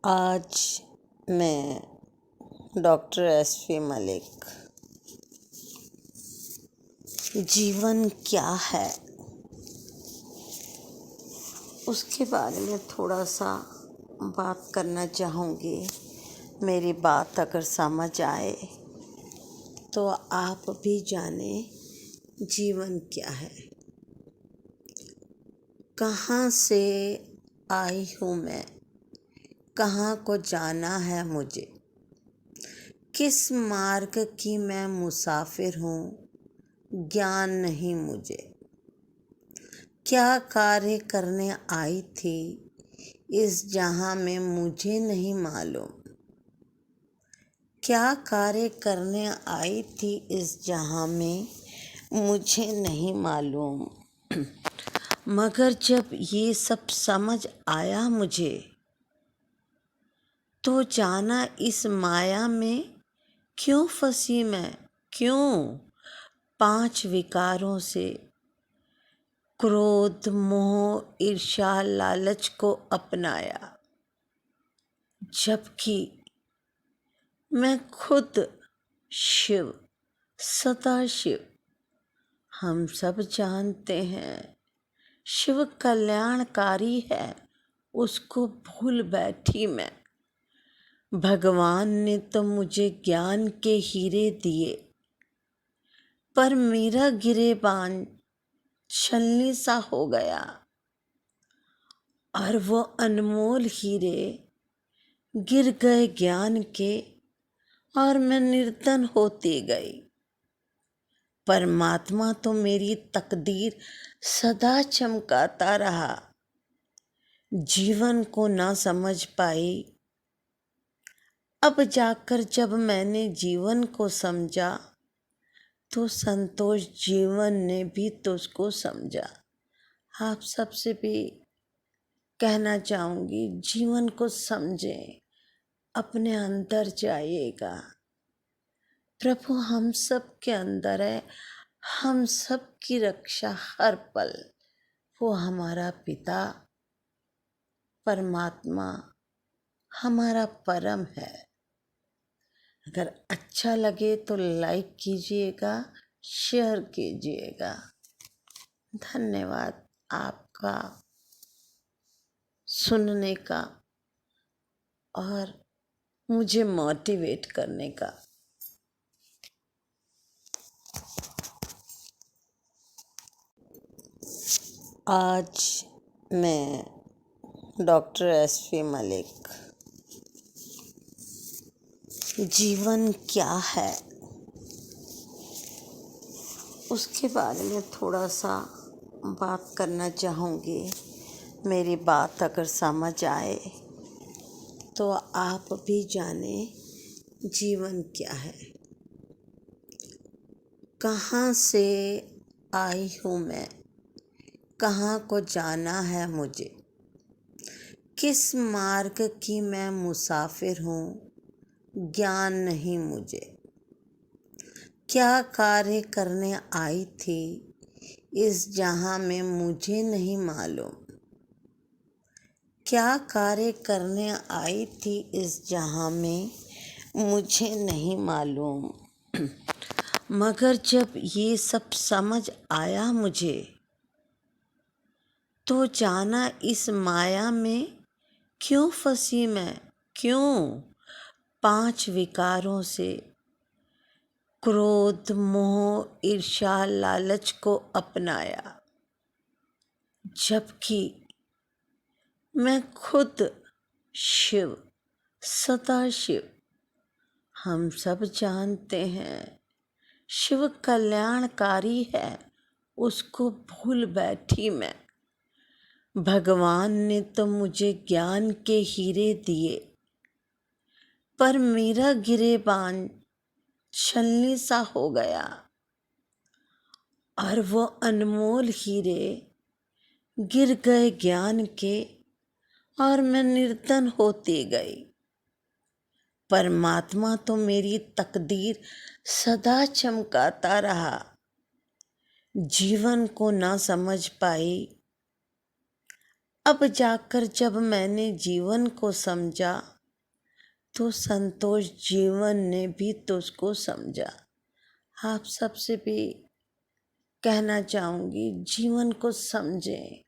आज मैं doctor SP. Malik जीवन क्या है उसके बारे में थोड़ा सा बात करना चाहूँगी। मेरी बात अगर समझ आए तो आप भी जाने जीवन क्या है। कहाँ से आई हूँ मैं, कहाँ को जाना है मुझे, किस मार्ग की मैं मुसाफिर हूँ, ज्ञान नहीं मुझे। क्या कार्य करने आई थी इस जहां में मुझे नहीं मालूम। क्या कार्य करने आई थी इस जहां में मुझे नहीं मालूम। मगर जब ये सब समझ आया मुझे तो जाना इस माया में क्यों फंसी मैं, क्यों 5 विकारों से क्रोध, मोह, ईर्ष्या, लालच को अपनाया, जबकि मैं खुद शिव, सदाशिव। हम सब जानते हैं शिव कल्याणकारी है, उसको भूल बैठी मैं। भगवान ने तो मुझे ज्ञान के हीरे दिए, पर मेरा गिरेबान छलनी सा हो गया और वो अनमोल हीरे गिर गए ज्ञान के और मैं निर्धन होती गई। परमात्मा तो मेरी तकदीर सदा चमकाता रहा, जीवन को ना समझ पाई। अब जाकर जब मैंने जीवन को समझा तो संतोष जीवन ने भी तो उसको समझा। आप सबसे भी कहना चाहूँगी, जीवन को समझें, अपने अंदर जाइएगा। प्रभु हम सब के अंदर है, हम सब की रक्षा हर पल। वो हमारा पिता परमात्मा हमारा परम है। अगर अच्छा लगे तो लाइक कीजिएगा, शेयर कीजिएगा। धन्यवाद आपका सुनने का और मुझे मोटिवेट करने का। आज मैं डॉक्टर एस.पी. मलिक जीवन क्या है उसके बारे में थोड़ा सा बात करना चाहूँगी। मेरी बात अगर समझ आए तो आप भी जाने जीवन क्या है। कहाँ से आई हूँ मैं, कहाँ को जाना है मुझे, किस मार्ग की मैं मुसाफिर हूँ, ज्ञान नहीं मुझे। क्या कार्य करने आई थी इस जहां में मुझे नहीं मालूम। क्या कार्य करने आई थी इस जहां में मुझे नहीं मालूम। मगर जब ये सब समझ आया मुझे तो जाना इस माया में क्यों फंसी मैं, क्यों 5 विकारों से क्रोध, मोह, ईर्ष्या, लालच को अपनाया, जबकि मैं खुद शिव, सदाशिव। हम सब जानते हैं शिव कल्याणकारी है, उसको भूल बैठी मैं। भगवान ने तो मुझे ज्ञान के हीरे दिए, पर मेरा गिरेबान छलनी सा हो गया और वो अनमोल हीरे गिर गए ज्ञान के और मैं निर्धन होती गई। परमात्मा तो मेरी तकदीर सदा चमकाता रहा, जीवन को ना समझ पाई। अब जाकर जब मैंने जीवन को समझा तो संतोष जीवन ने भी तुझको समझा। आप सबसे भी कहना चाहूँगी, जीवन को समझें,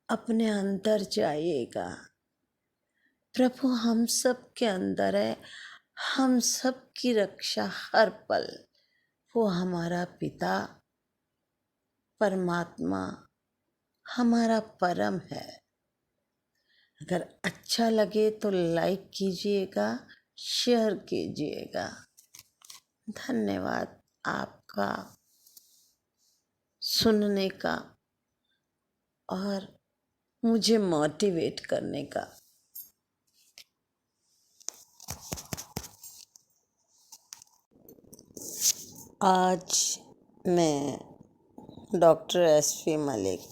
अपने अंदर जाइएगा। प्रभु हम सब के अंदर है, हम सब की रक्षा हर पल। वो हमारा पिता परमात्मा हमारा परम है। अगर अच्छा लगे तो लाइक कीजिएगा, शेयर कीजिएगा। धन्यवाद आपका सुनने का और मुझे मोटिवेट करने का। आज मैं डॉक्टर एसपी मलिक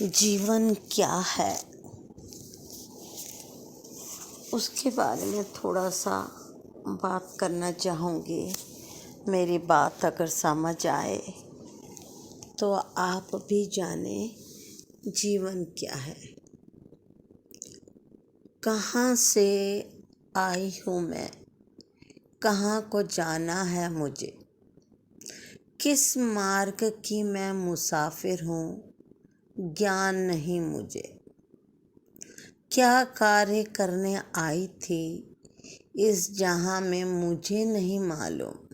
जीवन क्या है उसके बारे में थोड़ा सा बात करना चाहूँगी। मेरी बात अगर समझ आए तो आप भी जाने जीवन क्या है। कहाँ से आई हूँ मैं, कहाँ को जाना है मुझे, किस मार्ग की मैं मुसाफिर हूँ, ज्ञान नहीं मुझे। क्या कार्य करने आई थी इस जहां में मुझे नहीं मालूम।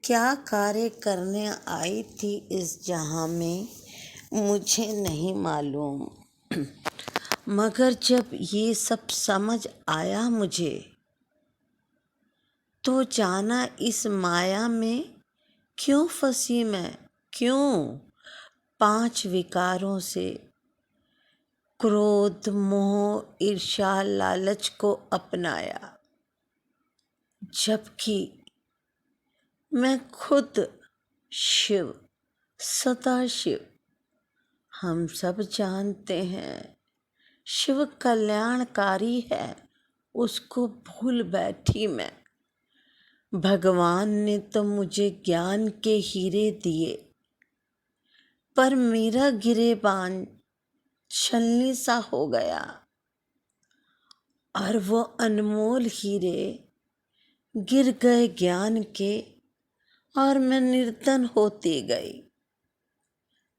क्या कार्य करने आई थी इस जहां में मुझे नहीं मालूम। मगर जब ये सब समझ आया मुझे तो जाना इस माया में क्यों फंसी मैं, क्यों 5 विकारों से क्रोध, मोह, ईर्ष्या, लालच को अपनाया, जबकि मैं खुद शिव, सदा शिव। हम सब जानते हैं शिव कल्याणकारी है, उसको भूल बैठी मैं। भगवान ने तो मुझे ज्ञान के हीरे दिए, पर मेरा गिरेबान छलनी सा हो गया और वो अनमोल हीरे गिर गए ज्ञान के और मैं निर्धन होती गई।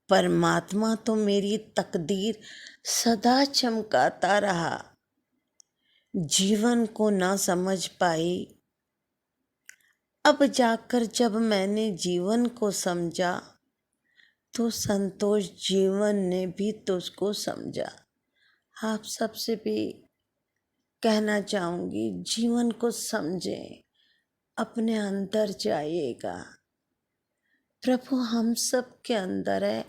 परमात्मा तो मेरी तकदीर सदा चमकाता रहा, जीवन को ना समझ पाई। अब जाकर जब मैंने जीवन को समझा तो संतोष जीवन ने भी तुझको समझा। आप सबसे भी कहना चाहूँगी, जीवन को समझें, अपने अंदर जाइएगा। प्रभु हम सब के अंदर है,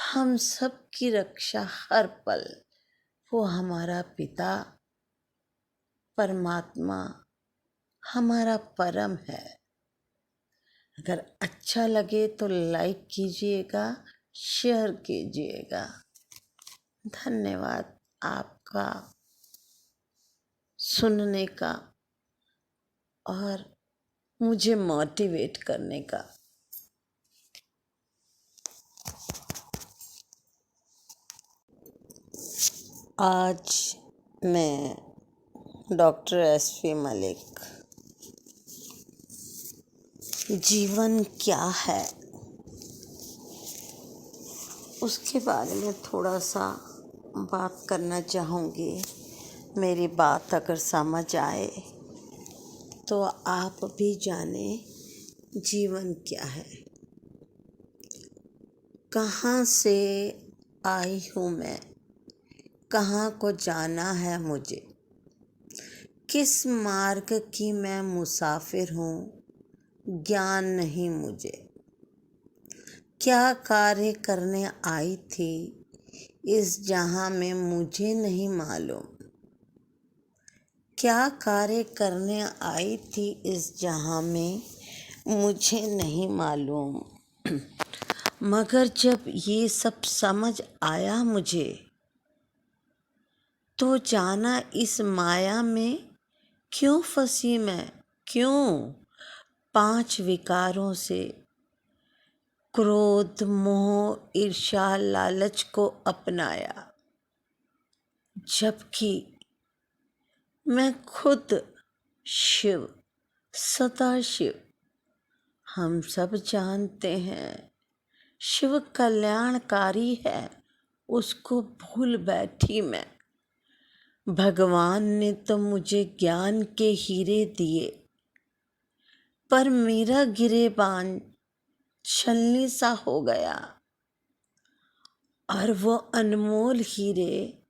हम सब की रक्षा हर पल। वो हमारा पिता परमात्मा हमारा परम है। अगर अच्छा लगे तो लाइक कीजिएगा, शेयर कीजिएगा। धन्यवाद आपका सुनने का और मुझे मोटिवेट करने का। आज मैं डॉक्टर एसपी मलिक जीवन क्या है उसके बारे में थोड़ा सा बात करना चाहूँगी। मेरी बात अगर समझ आए तो आप भी जाने जीवन क्या है। कहाँ से आई हूँ मैं, कहाँ को जाना है मुझे, किस मार्ग की मैं मुसाफिर हूँ, ज्ञान नहीं मुझे। क्या कार्य करने आई थी इस जहां में मुझे नहीं मालूम। क्या कार्य करने आई थी इस जहां में मुझे नहीं मालूम। मगर जब ये सब समझ आया मुझे तो जाना इस माया में क्यों फंसी मैं, क्यों 5 विकारों से क्रोध, मोह, ईर्ष्या, लालच को अपनाया, जबकि मैं खुद शिव, सदाशिव, हम सब जानते हैं शिव कल्याणकारी है, उसको भूल बैठी मैं। भगवान ने तो मुझे ज्ञान के हीरे दिए, पर मेरा गिरेबान छलनी सा हो गया, और वो अनमोल हीरे